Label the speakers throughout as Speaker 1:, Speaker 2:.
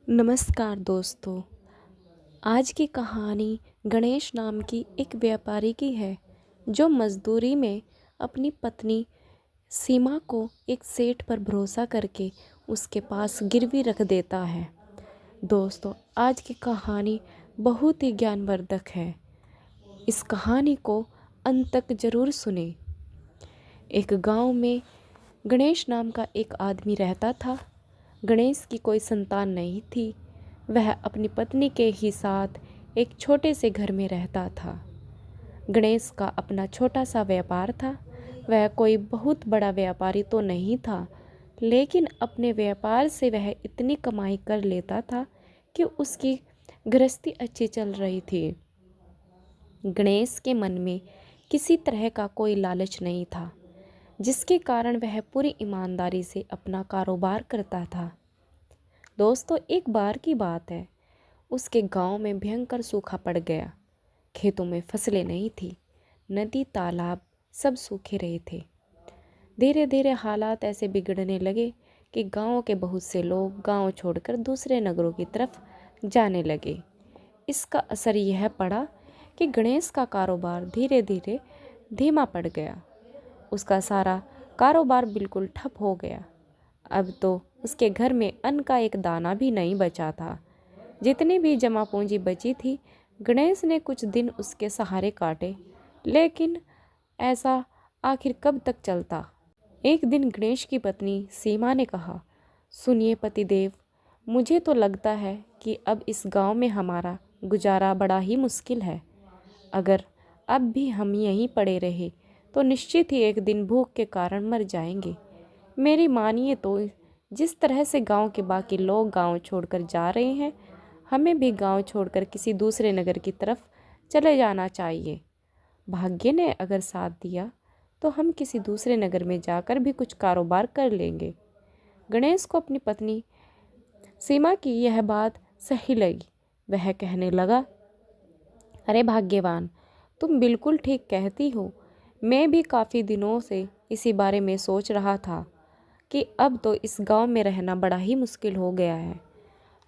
Speaker 1: नमस्कार दोस्तों। आज की कहानी गणेश नाम की एक व्यापारी की है जो मजदूरी में अपनी पत्नी सीमा को एक सेठ पर भरोसा करके उसके पास गिरवी रख देता है। दोस्तों, आज की कहानी बहुत ही ज्ञानवर्धक है। इस कहानी को अंत तक जरूर सुने। एक गांव में गणेश नाम का एक आदमी रहता था। गणेश की कोई संतान नहीं थी। वह अपनी पत्नी के ही साथ एक छोटे से घर में रहता था। गणेश का अपना छोटा सा व्यापार था। वह कोई बहुत बड़ा व्यापारी तो नहीं था, लेकिन अपने व्यापार से वह इतनी कमाई कर लेता था कि उसकी गृहस्थी अच्छी चल रही थी। गणेश के मन में किसी तरह का कोई लालच नहीं था, जिसके कारण वह पूरी ईमानदारी से अपना कारोबार करता था। दोस्तों, एक बार की बात है, उसके गांव में भयंकर सूखा पड़ गया। खेतों में फसलें नहीं थी। नदी तालाब सब सूखे रहे थे। धीरे धीरे हालात ऐसे बिगड़ने लगे कि गांव के बहुत से लोग गांव छोड़कर दूसरे नगरों की तरफ जाने लगे। इसका असर यह पड़ा कि गणेश का कारोबार धीरे धीरे धीमा पड़ गया। उसका सारा कारोबार बिल्कुल ठप हो गया। अब तो उसके घर में अन्न का एक दाना भी नहीं बचा था। जितनी भी जमा पूंजी बची थी, गणेश ने कुछ दिन उसके सहारे काटे, लेकिन ऐसा आखिर कब तक चलता। एक दिन गणेश की पत्नी सीमा ने कहा, सुनिए पतिदेव, मुझे तो लगता है कि अब इस गांव में हमारा गुजारा बड़ा ही मुश्किल है। अगर अब भी हम यहीं पड़े रहे तो निश्चित ही एक दिन भूख के कारण मर जाएंगे। मेरी मानिए तो जिस तरह से गांव के बाकी लोग गांव छोड़कर जा रहे हैं, हमें भी गांव छोड़कर किसी दूसरे नगर की तरफ चले जाना चाहिए। भाग्य ने अगर साथ दिया तो हम किसी दूसरे नगर में जाकर भी कुछ कारोबार कर लेंगे। गणेश को अपनी पत्नी सीमा की यह बात सही लगी। वह कहने लगा, अरे भाग्यवान, तुम बिल्कुल ठीक कहती हो। मैं भी काफ़ी दिनों से इसी बारे में सोच रहा था कि अब तो इस गांव में रहना बड़ा ही मुश्किल हो गया है।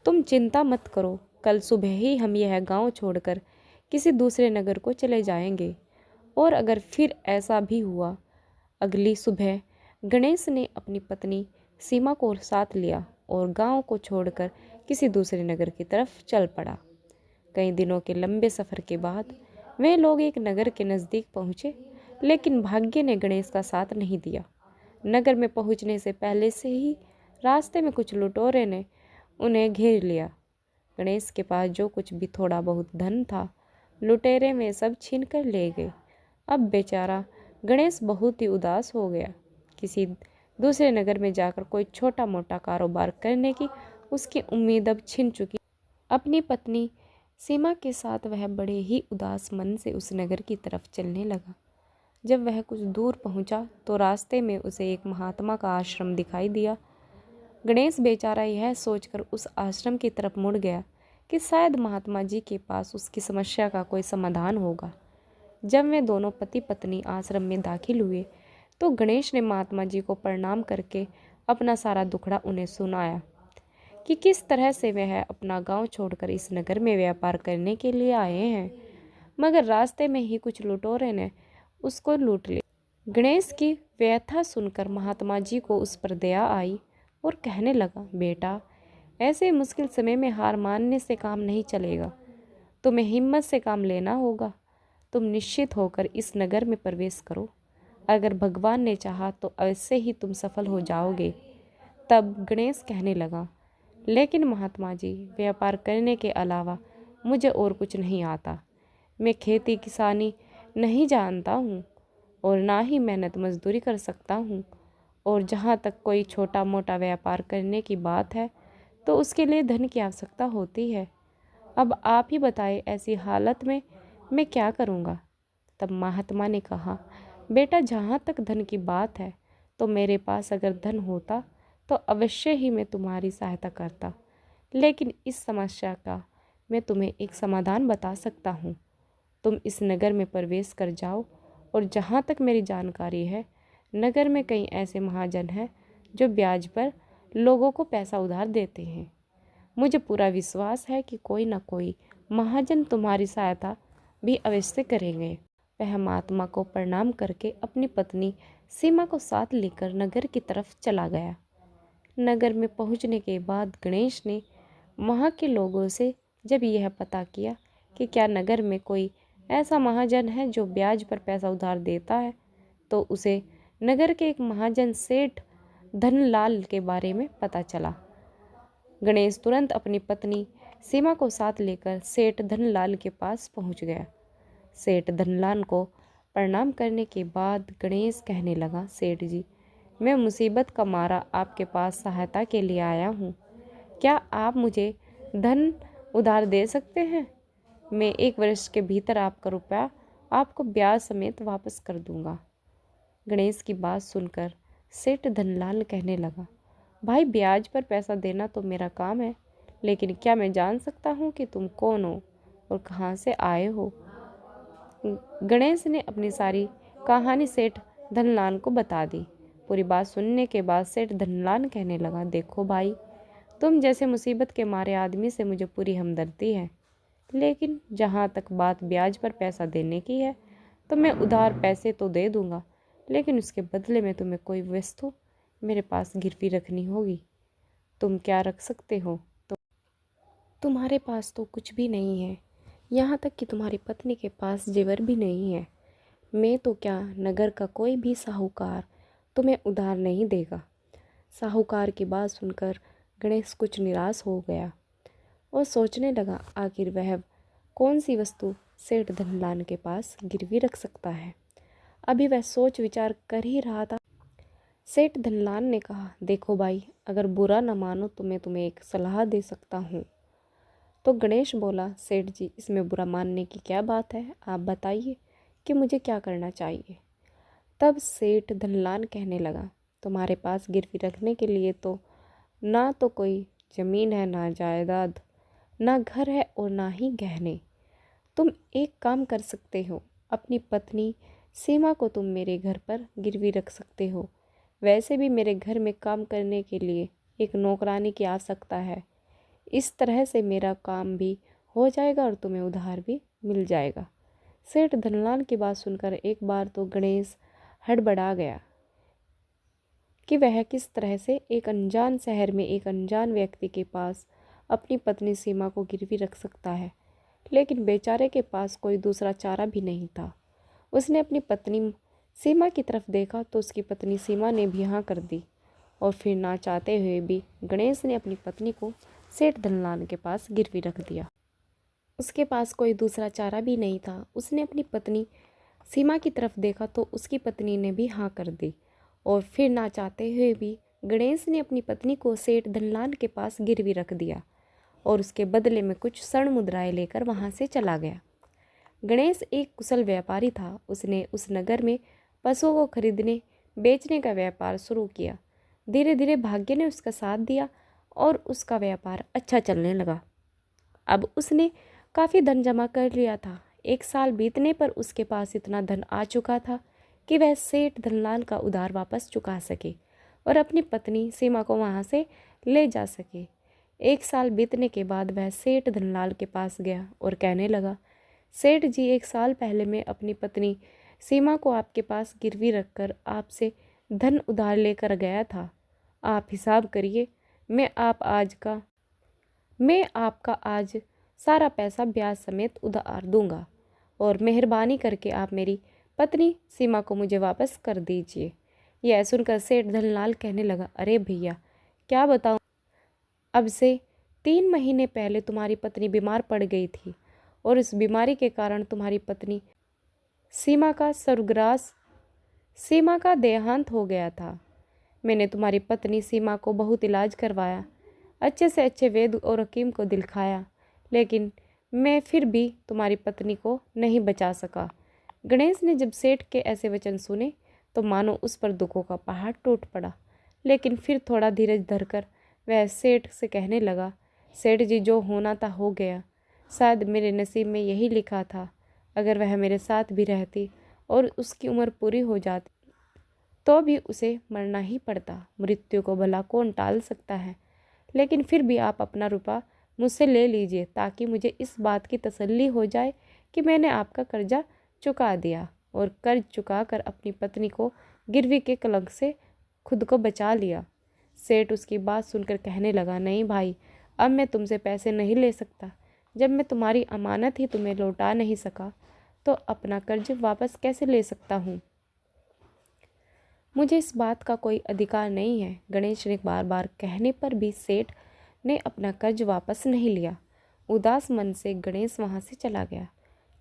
Speaker 1: तुम चिंता मत करो, कल सुबह ही हम यह गांव छोड़कर किसी दूसरे नगर को चले जाएंगे। और अगर फिर ऐसा भी हुआ, अगली सुबह गणेश ने अपनी पत्नी सीमा को साथ लिया और गांव को छोड़कर किसी दूसरे नगर की तरफ चल पड़ा। कई दिनों के लंबे सफ़र के बाद वे लोग एक नगर के नज़दीक पहुँचे, लेकिन भाग्य ने गणेश का साथ नहीं दिया। नगर में पहुँचने से पहले से ही रास्ते में कुछ लुटेरों ने उन्हें घेर लिया। गणेश के पास जो कुछ भी थोड़ा बहुत धन था, लुटेरे में सब छीन कर ले गए। अब बेचारा गणेश बहुत ही उदास हो गया। किसी दूसरे नगर में जाकर कोई छोटा मोटा कारोबार करने की उसकी उम्मीद अब छिन चुकी। अपनी पत्नी सीमा के साथ वह बड़े ही उदास मन से उस नगर की तरफ चलने लगा। जब वह कुछ दूर पहुंचा तो रास्ते में उसे एक महात्मा का आश्रम दिखाई दिया। गणेश बेचारा यह सोचकर उस आश्रम की तरफ मुड़ गया कि शायद महात्मा जी के पास उसकी समस्या का कोई समाधान होगा। जब वे दोनों पति पत्नी आश्रम में दाखिल हुए तो गणेश ने महात्मा जी को प्रणाम करके अपना सारा दुखड़ा उन्हें सुनाया कि किस तरह से वह अपना गांव छोड़कर इस नगर में व्यापार करने के लिए आए हैं, मगर रास्ते में ही कुछ लुटेरों ने उसको लूट लिया। गणेश की व्यथा सुनकर महात्मा जी को उस पर दया आई और कहने लगा, बेटा, ऐसे मुश्किल समय में हार मानने से काम नहीं चलेगा। तुम्हें हिम्मत से काम लेना होगा। तुम निश्चित होकर इस नगर में प्रवेश करो। अगर भगवान ने चाहा तो अवश्य ही तुम सफल हो जाओगे। तब गणेश कहने लगा, लेकिन महात्मा जी, व्यापार करने के अलावा मुझे और कुछ नहीं आता। मैं खेती किसानी नहीं जानता हूँ और ना ही मेहनत मजदूरी कर सकता हूँ। और जहाँ तक कोई छोटा मोटा व्यापार करने की बात है तो उसके लिए धन की आवश्यकता होती है। अब आप ही बताएं, ऐसी हालत में मैं क्या करूँगा। तब महात्मा ने कहा, बेटा, जहाँ तक धन की बात है तो मेरे पास अगर धन होता तो अवश्य ही मैं तुम्हारी सहायता करता, लेकिन इस समस्या का मैं तुम्हें एक समाधान बता सकता हूँ। तुम इस नगर में प्रवेश कर जाओ और जहाँ तक मेरी जानकारी है, नगर में कई ऐसे महाजन हैं जो ब्याज पर लोगों को पैसा उधार देते हैं। मुझे पूरा विश्वास है कि कोई ना कोई महाजन तुम्हारी सहायता भी अवश्य करेंगे। वह महात्मा को प्रणाम करके अपनी पत्नी सीमा को साथ लेकर नगर की तरफ चला गया। नगर में पहुंचने के बाद गणेश ने वहाँ के लोगों से जब यह पता किया कि क्या नगर में कोई ऐसा महाजन है जो ब्याज पर पैसा उधार देता है, तो उसे नगर के एक महाजन सेठ धनलाल के बारे में पता चला। गणेश तुरंत अपनी पत्नी सीमा को साथ लेकर सेठ धनलाल के पास पहुंच गया। सेठ धनलाल को प्रणाम करने के बाद गणेश कहने लगा, सेठ जी, मैं मुसीबत का मारा आपके पास सहायता के लिए आया हूँ। क्या आप मुझे धन उधार दे सकते हैं? मैं 1 वर्ष के भीतर आपका रुपया आपको ब्याज समेत वापस कर दूंगा। गणेश की बात सुनकर सेठ धनलाल कहने लगा, भाई, ब्याज पर पैसा देना तो मेरा काम है, लेकिन क्या मैं जान सकता हूँ कि तुम कौन हो और कहाँ से आए हो? गणेश ने अपनी सारी कहानी सेठ धनलाल को बता दी। पूरी बात सुनने के बाद सेठ धनलाल कहने लगा, देखो भाई, तुम जैसे मुसीबत के मारे आदमी से मुझे पूरी हमदर्दी है, लेकिन जहाँ तक बात ब्याज पर पैसा देने की है तो मैं उधार पैसे तो दे दूंगा, लेकिन उसके बदले में तुम्हें कोई वस्तु मेरे पास गिरवी रखनी होगी। तुम क्या रख सकते हो? तुम्हारे पास तो कुछ भी नहीं है, यहाँ तक कि तुम्हारी पत्नी के पास जेवर भी नहीं है। मैं तो क्या, नगर का कोई भी साहूकार तुम्हें उधार नहीं देगा। साहूकार की बात सुनकर गणेश कुछ निराश हो गया और सोचने लगा, आखिर वह कौन सी वस्तु सेठ धनलाल के पास गिरवी रख सकता है। अभी वह सोच विचार कर ही रहा था, सेठ धनलाल ने कहा, देखो भाई, अगर बुरा न मानो तो मैं तुम्हें एक सलाह दे सकता हूँ। तो गणेश बोला, सेठ जी, इसमें बुरा मानने की क्या बात है, आप बताइए कि मुझे क्या करना चाहिए। तब सेठ धनलाल कहने लगा, तुम्हारे पास गिरवी रखने के लिए तो ना तो कोई ज़मीन है, ना जायदाद, ना घर है और ना ही गहने। तुम एक काम कर सकते हो, अपनी पत्नी सीमा को तुम मेरे घर पर गिरवी रख सकते हो। वैसे भी मेरे घर में काम करने के लिए एक नौकरानी की आवश्यकता है। इस तरह से मेरा काम भी हो जाएगा और तुम्हें उधार भी मिल जाएगा। सेठ धनलाल की बात सुनकर एक बार तो गणेश हड़बड़ा गया कि वह किस तरह से एक अनजान शहर में एक अनजान व्यक्ति के पास अपनी पत्नी सीमा को गिरवी रख सकता है, लेकिन बेचारे के पास कोई दूसरा चारा भी नहीं था। उसने अपनी पत्नी सीमा की तरफ देखा तो उसकी पत्नी सीमा ने भी हाँ कर दी, और फिर ना चाहते हुए भी गणेश ने अपनी पत्नी को सेठ धनलाल के पास गिरवी रख दिया। उसके पास कोई दूसरा चारा भी नहीं था। उसने अपनी पत्नी सीमा की तरफ देखा तो उसकी पत्नी ने भी हाँ कर दी, और फिर ना चाहते हुए भी गणेश ने अपनी पत्नी को सेठ धनलाल के पास गिरवी रख दिया और उसके बदले में कुछ स्वर्ण मुद्राएं लेकर वहाँ से चला गया। गणेश एक कुशल व्यापारी था। उसने उस नगर में पशुओं को खरीदने बेचने का व्यापार शुरू किया। धीरे धीरे भाग्य ने उसका साथ दिया और उसका व्यापार अच्छा चलने लगा। अब उसने काफ़ी धन जमा कर लिया था। 1 साल बीतने पर उसके पास इतना धन आ चुका था कि वह सेठ धनलाल का उधार वापस चुका सके और अपनी पत्नी सीमा को वहाँ से ले जा सके। 1 साल बीतने के बाद वह सेठ धनलाल के पास गया और कहने लगा, सेठ जी, 1 साल पहले मैं अपनी पत्नी सीमा को आपके पास गिरवी रखकर आपसे धन उधार लेकर गया था। आप हिसाब करिए, मैं आपका आज सारा पैसा ब्याज समेत उधार दूंगा और मेहरबानी करके आप मेरी पत्नी सीमा को मुझे वापस कर दीजिए। यह सुनकर सेठ धनलाल कहने लगा, अरे भैया, क्या बताऊं, अब से 3 महीने पहले तुम्हारी पत्नी बीमार पड़ गई थी और इस बीमारी के कारण तुम्हारी पत्नी सीमा का देहांत हो गया था। मैंने तुम्हारी पत्नी सीमा को बहुत इलाज करवाया, अच्छे से अच्छे वैद्य और हकीम को दिखाया, लेकिन मैं फिर भी तुम्हारी पत्नी को नहीं बचा सका। गणेश ने जब सेठ के ऐसे वचन सुने तो मानो उस पर दुखों का पहाड़ टूट पड़ा, लेकिन फिर थोड़ा धीरज धरकर वह सेठ से कहने लगा, सेठ जी, जो होना था हो गया। शायद मेरे नसीब में यही लिखा था। अगर वह मेरे साथ भी रहती और उसकी उम्र पूरी हो जाती तो भी उसे मरना ही पड़ता। मृत्यु को भला कौन टाल सकता है। लेकिन फिर भी आप अपना रुपया मुझसे ले लीजिए ताकि मुझे इस बात की तसल्ली हो जाए कि मैंने आपका कर्जा चुका दिया और कर्ज चुकाकर अपनी पत्नी को गिरवी के कलंक से खुद को बचा लिया। सेठ उसकी बात सुनकर कहने लगा, नहीं भाई, अब मैं तुमसे पैसे नहीं ले सकता। जब मैं तुम्हारी अमानत ही तुम्हें लौटा नहीं सका तो अपना कर्ज वापस कैसे ले सकता हूँ? मुझे इस बात का कोई अधिकार नहीं है। गणेश ने बार बार कहने पर भी सेठ ने अपना कर्ज वापस नहीं लिया। उदास मन से गणेश वहाँ से चला गया।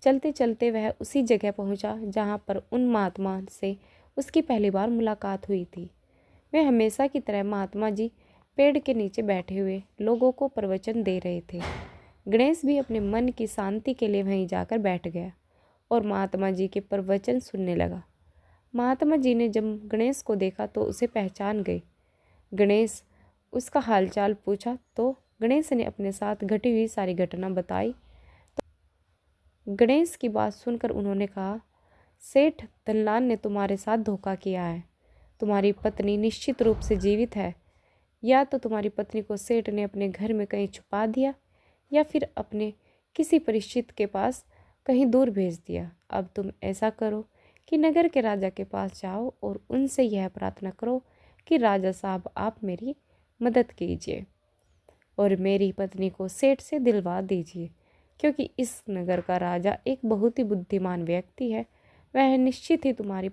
Speaker 1: चलते चलते वह उसी जगह पहुँचा जहाँ पर उन महात्मा से उसकी पहली बार मुलाकात हुई थी। वे हमेशा की तरह महात्मा जी पेड़ के नीचे बैठे हुए लोगों को प्रवचन दे रहे थे। गणेश भी अपने मन की शांति के लिए वहीं जाकर बैठ गया और महात्मा जी के प्रवचन सुनने लगा। महात्मा जी ने जब गणेश को देखा तो उसे पहचान गए। गणेश उसका हालचाल पूछा तो गणेश ने अपने साथ घटी हुई सारी घटना बताई। तो गणेश की बात सुनकर उन्होंने कहा, सेठ धनलान ने तुम्हारे साथ धोखा किया है। तुम्हारी पत्नी निश्चित रूप से जीवित है, या तो तुम्हारी पत्नी को सेठ ने अपने घर में कहीं छुपा दिया या फिर अपने किसी परिचित के पास कहीं दूर भेज दिया। अब तुम ऐसा करो कि नगर के राजा के पास जाओ और उनसे यह प्रार्थना करो कि राजा साहब, आप मेरी मदद कीजिए और मेरी पत्नी को सेठ से दिलवा दीजिए, क्योंकि इस नगर का राजा एक बहुत ही बुद्धिमान व्यक्ति है। वह निश्चित ही तुम्हारी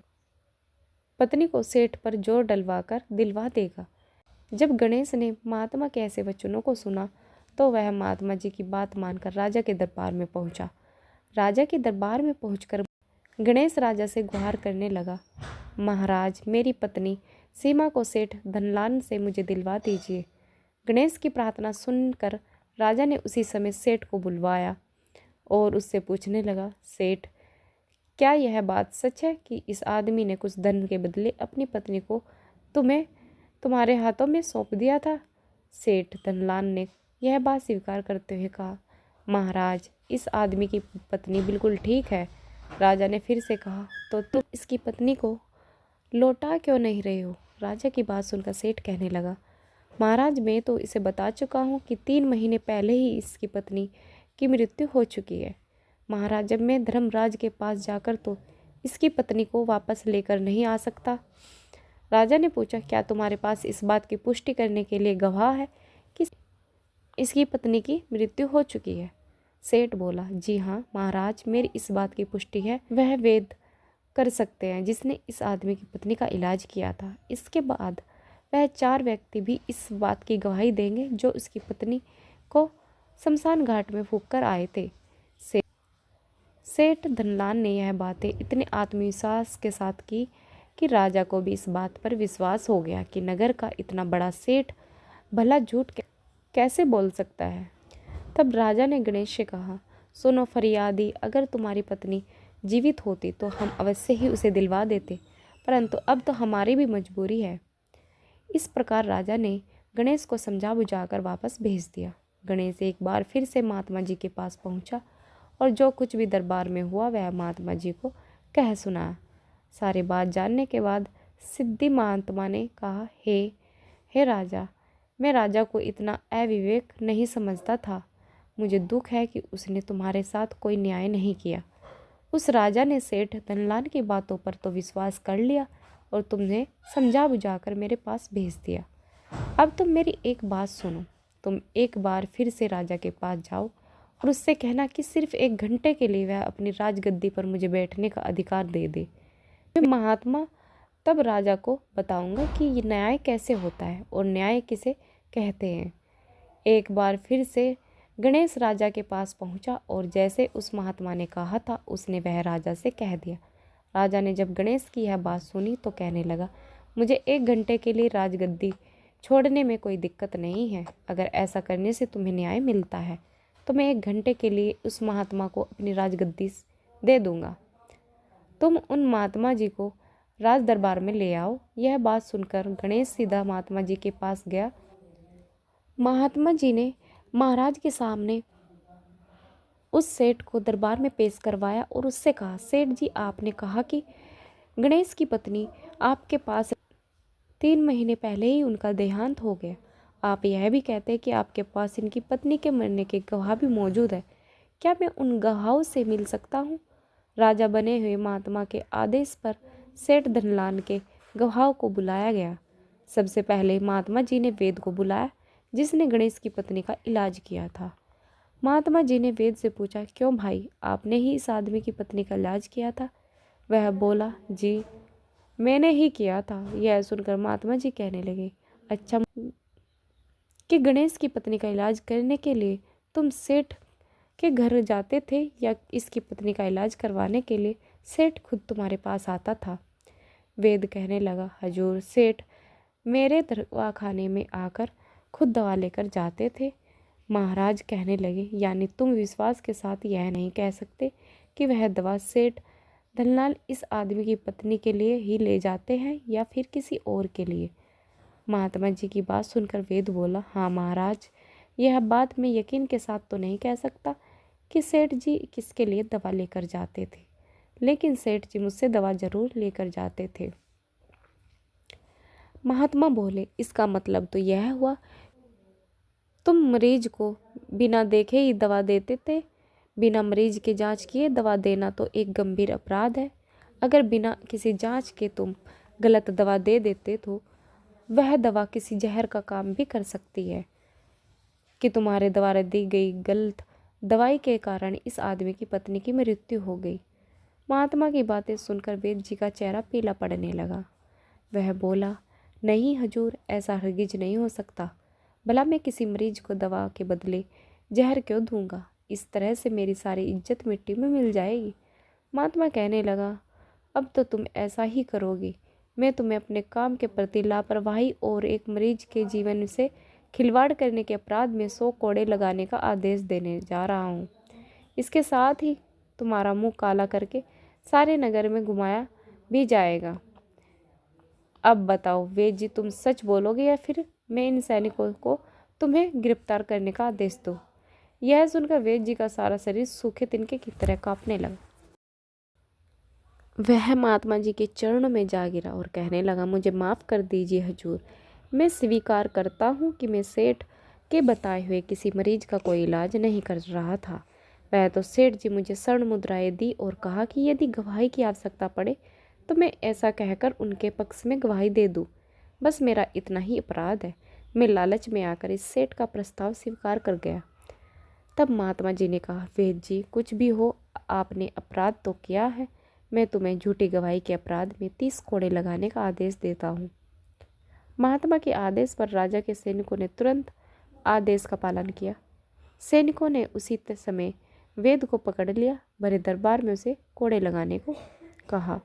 Speaker 1: पत्नी को सेठ पर जोर डलवा कर दिलवा देगा। जब गणेश ने महात्मा के ऐसे वचनों को सुना तो वह महात्मा जी की बात मानकर राजा के दरबार में पहुंचा। राजा के दरबार में पहुंचकर गणेश राजा से गुहार करने लगा, महाराज, मेरी पत्नी सीमा को सेठ धनलान से मुझे दिलवा दीजिए। गणेश की प्रार्थना सुनकर राजा ने उसी समय सेठ को बुलवाया और उससे पूछने लगा, सेठ, क्या यह बात सच है कि इस आदमी ने कुछ धन के बदले अपनी पत्नी को तुम्हारे हाथों में सौंप दिया था? सेठ धनलान ने यह बात स्वीकार करते हुए कहा, महाराज, इस आदमी की पत्नी बिल्कुल ठीक है। राजा ने फिर से कहा, तो तुम इसकी पत्नी को लौटा क्यों नहीं रहे हो? राजा की बात सुनकर सेठ कहने लगा, महाराज, मैं तो इसे बता चुका हूँ कि 3 महीने पहले ही इसकी पत्नी की मृत्यु हो चुकी है। महाराज, जब मैं धर्मराज के पास जाकर तो इसकी पत्नी को वापस लेकर नहीं आ सकता। राजा ने पूछा, क्या तुम्हारे पास इस बात की पुष्टि करने के लिए गवाह है कि इसकी पत्नी की मृत्यु हो चुकी है? सेठ बोला, जी हाँ महाराज, मेरी इस बात की पुष्टि है। वह वेद कर सकते हैं जिसने इस आदमी की पत्नी का इलाज किया था। इसके बाद वह 4 व्यक्ति भी इस बात की गवाही देंगे जो उसकी पत्नी को शमशान घाट में फूंक कर आए थे। सेठ धनलान ने यह बातें इतने आत्मविश्वास के साथ की कि राजा को भी इस बात पर विश्वास हो गया कि नगर का इतना बड़ा सेठ भला झूठ कैसे बोल सकता है। तब राजा ने गणेश से कहा, सुनो फरियादी, अगर तुम्हारी पत्नी जीवित होती तो हम अवश्य ही उसे दिलवा देते, परंतु अब तो हमारी भी मजबूरी है। इस प्रकार राजा ने गणेश को समझा बुझाकर वापस भेज दिया। गणेश एक बार फिर से महात्मा जी के पास पहुंचा और जो कुछ भी दरबार में हुआ वह महात्मा जी को कह सुनाया। सारी बात जानने के बाद सिद्धि महात्मा ने कहा, हे राजा, मैं राजा को इतना अविवेक नहीं समझता था। मुझे दुख है कि उसने तुम्हारे साथ कोई न्याय नहीं किया। उस राजा ने सेठ धनलान की बातों पर तो विश्वास कर लिया और तुमने समझा बुझाकर मेरे पास भेज दिया। अब तुम मेरी एक बात सुनो, तुम एक बार फिर से राजा के पास जाओ और उससे कहना कि सिर्फ 1 घंटे के लिए वह अपनी राजगद्दी पर मुझे बैठने का अधिकार दे दे। मैं महात्मा तब राजा को बताऊंगा कि ये न्याय कैसे होता है और न्याय किसे कहते हैं। एक बार फिर से गणेश राजा के पास पहुंचा और जैसे उस महात्मा ने कहा था उसने वह राजा से कह दिया। राजा ने जब गणेश की यह बात सुनी तो कहने लगा, मुझे 1 घंटे के लिए राजगद्दी छोड़ने में कोई दिक्कत नहीं है। अगर ऐसा करने से तुम्हें न्याय मिलता है तो मैं 1 घंटे के लिए उस महात्मा को अपनी राजगद्दी दे दूंगा। तुम उन महात्मा जी को राज दरबार में ले आओ। यह बात सुनकर गणेश सीधा महात्मा जी के पास गया। महात्मा जी ने महाराज के सामने उस सेठ को दरबार में पेश करवाया और उससे कहा, सेठ जी, आपने कहा कि गणेश की पत्नी आपके पास 3 महीने पहले ही उनका देहांत हो गया आप यह भी कहते हैं कि आपके पास इनकी पत्नी के मरने के गवाह भी मौजूद है। क्या मैं उन गवाहों से मिल सकता हूँ? राजा बने हुए महात्मा के आदेश पर सेठ धनलाल के गवाहों को बुलाया गया। सबसे पहले महात्मा जी ने वेद को बुलाया, जिसने गणेश की पत्नी का इलाज किया था। महात्मा जी ने वेद से पूछा, क्यों भाई, आपने ही इस आदमी की पत्नी का इलाज किया था? वह बोला, जी मैंने ही किया था। यह सुनकर महात्मा जी कहने लगे, अच्छा कि गणेश की पत्नी का इलाज करने के लिए तुम सेठ के घर जाते थे या इसकी पत्नी का इलाज करवाने के लिए सेठ खुद तुम्हारे पास आता था? वेद कहने लगा, हजूर, सेठ मेरे दवाखाने में आकर खुद दवा लेकर जाते थे। महाराज कहने लगे, यानी तुम विश्वास के साथ यह नहीं कह सकते कि वह दवा सेठ धनलाल इस आदमी की पत्नी के लिए ही ले जाते हैं या फिर किसी और के लिए? महात्मा जी की बात सुनकर वेद बोला, हाँ महाराज, यह बात मैं यकीन के साथ तो नहीं कह सकता कि सेठ जी किसके लिए दवा लेकर जाते थे, लेकिन सेठ जी मुझसे दवा जरूर लेकर जाते थे। महात्मा बोले, इसका मतलब तो यह हुआ तुम मरीज को बिना देखे ही दवा देते थे। बिना मरीज की जांच किए दवा देना तो एक गंभीर अपराध है। अगर बिना किसी जांच के तुम गलत दवा दे देते तो वह दवा किसी जहर का काम भी कर सकती है कि तुम्हारे द्वारा दी गई गलत दवाई के कारण इस आदमी की पत्नी की मृत्यु हो गई। महात्मा की बातें सुनकर वेद जी का चेहरा पीला पड़ने लगा। वह बोला, नहीं हजूर, ऐसा हरगिज नहीं हो सकता। भला मैं किसी मरीज को दवा के बदले जहर क्यों दूंगा? इस तरह से मेरी सारी इज्जत मिट्टी में मिल जाएगी। महात्मा कहने लगा, अब तो तुम ऐसा ही करोगे। मैं तुम्हें अपने काम के प्रति लापरवाही और एक मरीज के जीवन से खिलवाड़ करने के अपराध में 100 कोड़े लगाने का आदेश देने जा रहा हूँ। इसके साथ ही तुम्हारा मुंह काला करके सारे नगर में घुमाया भी जाएगा। अब बताओ वेद जी, तुम सच बोलोगे या फिर मैं इन सैनिकों को तुम्हें गिरफ्तार करने का आदेश दूँ? यह सुनकर वेद जी का सारा शरीर सूखे तिनके की तरह कांपने लगा। वह महात्मा जी के चरणों में जा गिरा और कहने लगा, मुझे माफ़ कर दीजिए हजूर। मैं स्वीकार करता हूँ कि मैं सेठ के बताए हुए किसी मरीज का कोई इलाज नहीं कर रहा था। वह तो सेठ जी मुझे स्वर्ण मुद्राएं दी और कहा कि यदि गवाही की आवश्यकता पड़े तो मैं ऐसा कहकर उनके पक्ष में गवाही दे दूँ। बस मेरा इतना ही अपराध है। मैं लालच में आकर इस सेठ का प्रस्ताव स्वीकार कर गया। तब महात्मा जी ने कहा, वेद जी, कुछ भी हो, आपने अपराध तो किया है। मैं तुम्हें झूठी गवाही के अपराध में 30 कोड़े लगाने का आदेश देता हूँ। महात्मा के आदेश पर राजा के सैनिकों ने तुरंत आदेश का पालन किया। सैनिकों ने उसी समय वेद को पकड़ लिया, बड़े दरबार में उसे कोड़े लगाने को कहा।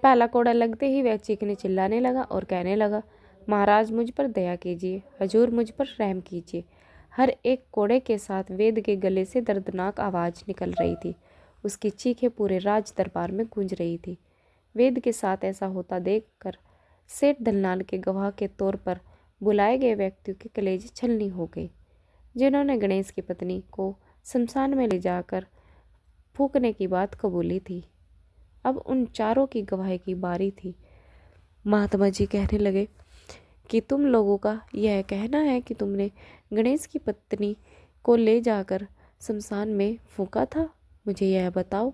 Speaker 1: पहला कोड़ा लगते ही वह चीखने चिल्लाने लगा और कहने लगा, महाराज मुझ पर दया कीजिए, हजूर मुझ पर रहम कीजिए। हर एक कोड़े के साथ वेद के गले से दर्दनाक आवाज़ निकल रही थी। उसकी चीखें पूरे राज दरबार में गूंज रही थी। वेद के साथ ऐसा होता देखकर सेठ धनलाल के गवाह के तौर पर बुलाए गए व्यक्तियों के कलेजे छलनी हो गई, जिन्होंने गणेश की पत्नी को शमशान में ले जाकर फूकने की बात कबूली थी। अब उन चारों की गवाही की बारी थी। महात्मा जी कहने लगे कि तुम लोगों का यह कहना है कि तुमने गणेश की पत्नी को ले जाकर शमशान में फूका था। मुझे यह बताओ,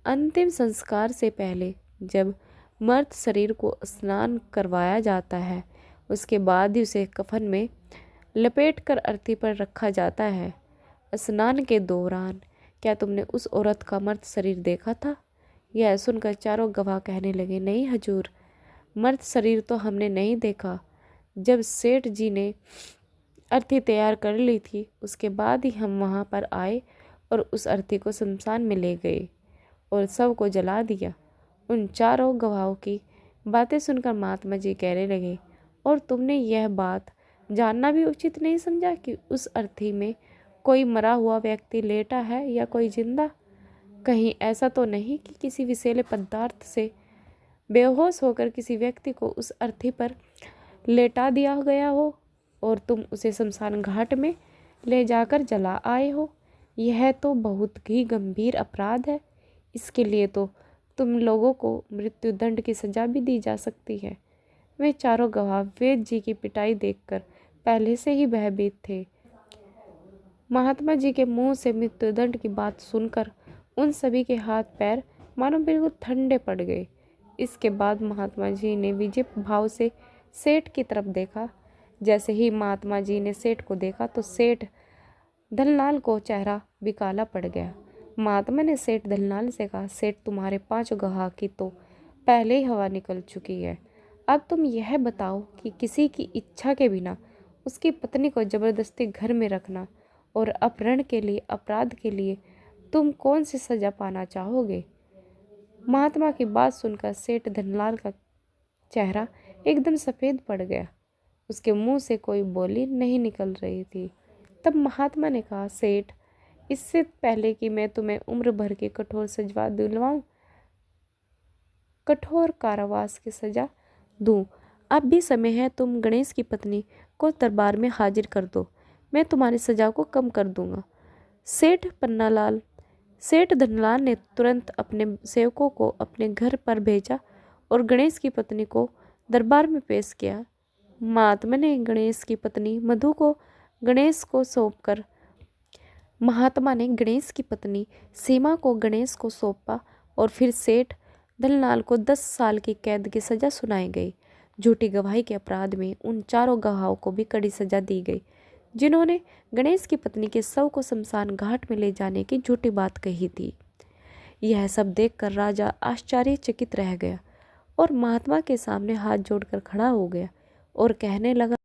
Speaker 1: अंतिम संस्कार से पहले जब मर्त शरीर को स्नान करवाया जाता है, उसके बाद ही उसे कफन में लपेट कर अर्थी पर रखा जाता है। स्नान के दौरान क्या तुमने उस औरत का मर्त शरीर देखा था? यह सुनकर चारों गवाह कहने लगे, नहीं हजूर, मर्त शरीर तो हमने नहीं देखा। जब सेठ जी ने अर्थी तैयार कर ली थी, उसके बाद ही हम वहाँ पर आए और उस अर्थी को शमशान में ले गए और सब को जला दिया। उन चारों गवाहों की बातें सुनकर महात्मा जी कहने लगे, और तुमने यह बात जानना भी उचित नहीं समझा कि उस अर्थी में कोई मरा हुआ व्यक्ति लेटा है या कोई जिंदा? कहीं ऐसा तो नहीं कि किसी विषैले पदार्थ से बेहोश होकर किसी व्यक्ति को उस अर्थी पर लेटा दिया गया हो और तुम उसे शमशान घाट में ले जाकर जला आए हो? यह तो बहुत ही गंभीर अपराध है। इसके लिए तो तुम लोगों को मृत्यु दंड की सजा भी दी जा सकती है। वे चारों गवाह वेद जी की पिटाई देखकर पहले से ही भयभीत थे। महात्मा जी के मुंह से मृत्युदंड की बात सुनकर उन सभी के हाथ पैर मानो बिल्कुल ठंडे पड़ गए। इसके बाद महात्मा जी ने विजय भाव से सेठ की तरफ देखा। जैसे ही महात्मा जी ने सेठ को देखा तो सेठ धनलाल को चेहरा भी काला पड़ गया। महात्मा ने सेठ धनलाल से कहा, सेठ तुम्हारे 5 गवाह की तो पहले ही हवा निकल चुकी है। अब तुम यह बताओ कि किसी की इच्छा के बिना उसकी पत्नी को जबरदस्ती घर में रखना और अपहरण के लिए, अपराध के लिए तुम कौन सी सजा पाना चाहोगे। महात्मा की बात सुनकर सेठ धनलाल का चेहरा एकदम सफ़ेद पड़ गया। उसके मुंह से कोई बोली नहीं निकल रही थी। तब महात्मा ने कहा, सेठ, इससे पहले कि मैं तुम्हें उम्र भर की कठोर सजा दिलवाऊं, कठोर कारावास की सजा दूं, अब भी समय है। तुम गणेश की पत्नी को दरबार में हाजिर कर दो, मैं तुम्हारी सजा को कम कर दूंगा। सेठ धनलाल ने तुरंत अपने सेवकों को अपने घर पर भेजा और गणेश की पत्नी को दरबार में पेश किया। महात्मा ने गणेश की पत्नी मधु को गणेश को सौंपकर महात्मा ने गणेश की पत्नी सीमा को गणेश को सौंपा और फिर सेठ धनलाल को 10 साल की कैद की सजा सुनाई गई। झूठी गवाही के अपराध में उन चारों गवाहों को भी कड़ी सजा दी गई, जिन्होंने गणेश की पत्नी के शव को शमशान घाट में ले जाने की झूठी बात कही थी। यह सब देखकर राजा आश्चर्यचकित रह गया और महात्मा के सामने हाथ जोड़कर खड़ा हो गया और कहने लगा,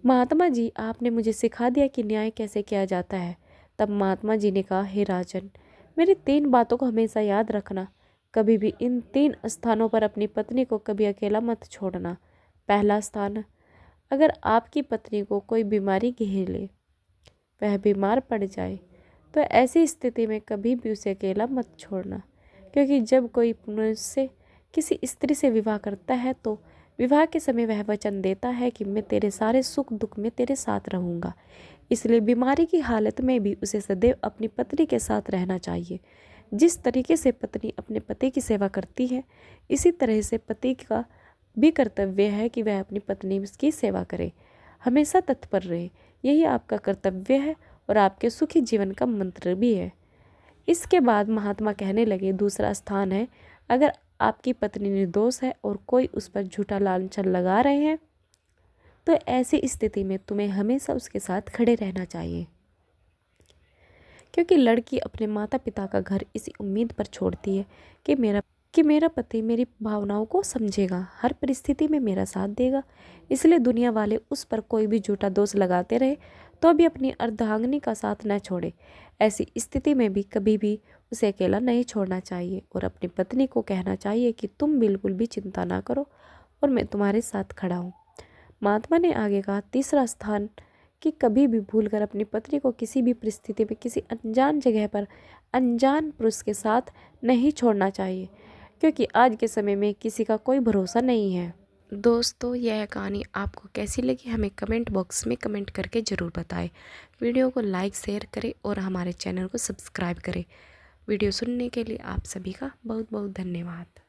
Speaker 1: महात्मा जी, आपने मुझे सिखा दिया कि न्याय कैसे किया जाता है। तब महात्मा जी ने कहा, हे राजन, मेरी 3 बातों को हमेशा याद रखना। कभी भी इन 3 स्थानों पर अपनी पत्नी को कभी अकेला मत छोड़ना। पहला स्थान, अगर आपकी पत्नी को कोई बीमारी घेर ले, वह बीमार पड़ जाए, तो ऐसी स्थिति में कभी भी उसे अकेला मत छोड़ना, क्योंकि जब कोई मनुष्य किसी स्त्री से विवाह करता है तो विवाह के समय वह वचन देता है कि मैं तेरे सारे सुख दुख में तेरे साथ रहूँगा। इसलिए बीमारी की हालत में भी उसे सदैव अपनी पत्नी के साथ रहना चाहिए। जिस तरीके से पत्नी अपने पति की सेवा करती है, इसी तरह से पति का भी कर्तव्य है कि वह अपनी पत्नी की सेवा करे, हमेशा तत्पर रहे। यही आपका कर्तव्य है और आपके सुखी जीवन का मंत्र भी है। इसके बाद महात्मा कहने लगे, दूसरा स्थान है, अगर आपकी पत्नी निर्दोष है और कोई उस पर झूठा लांछन लगा रहे हैं, तो ऐसी स्थिति में तुम्हें हमेशा उसके साथ खड़े रहना चाहिए, क्योंकि लड़की अपने माता पिता का घर इसी उम्मीद पर छोड़ती है कि मेरा पति मेरी भावनाओं को समझेगा, हर परिस्थिति में मेरा साथ देगा। इसलिए दुनिया वाले उस पर कोई भी झूठा दोष लगाते रहे तो भी अपनी अर्धांगिनी का साथ न छोड़े। ऐसी स्थिति में भी कभी भी उसे अकेला नहीं छोड़ना चाहिए और अपनी पत्नी को कहना चाहिए कि तुम बिल्कुल भी चिंता ना करो और मैं तुम्हारे साथ खड़ा हूँ। महात्मा ने आगे कहा, तीसरा स्थान, कि कभी भी भूलकर अपनी पत्नी को किसी भी परिस्थिति में किसी अनजान जगह पर अनजान पुरुष के साथ नहीं छोड़ना चाहिए, क्योंकि आज के समय में किसी का कोई भरोसा नहीं है। दोस्तों, यह कहानी आपको कैसी लगी हमें कमेंट बॉक्स में कमेंट करके ज़रूर बताएं। वीडियो को लाइक शेयर करें और हमारे चैनल को सब्सक्राइब करें। वीडियो सुनने के लिए आप सभी का बहुत बहुत धन्यवाद।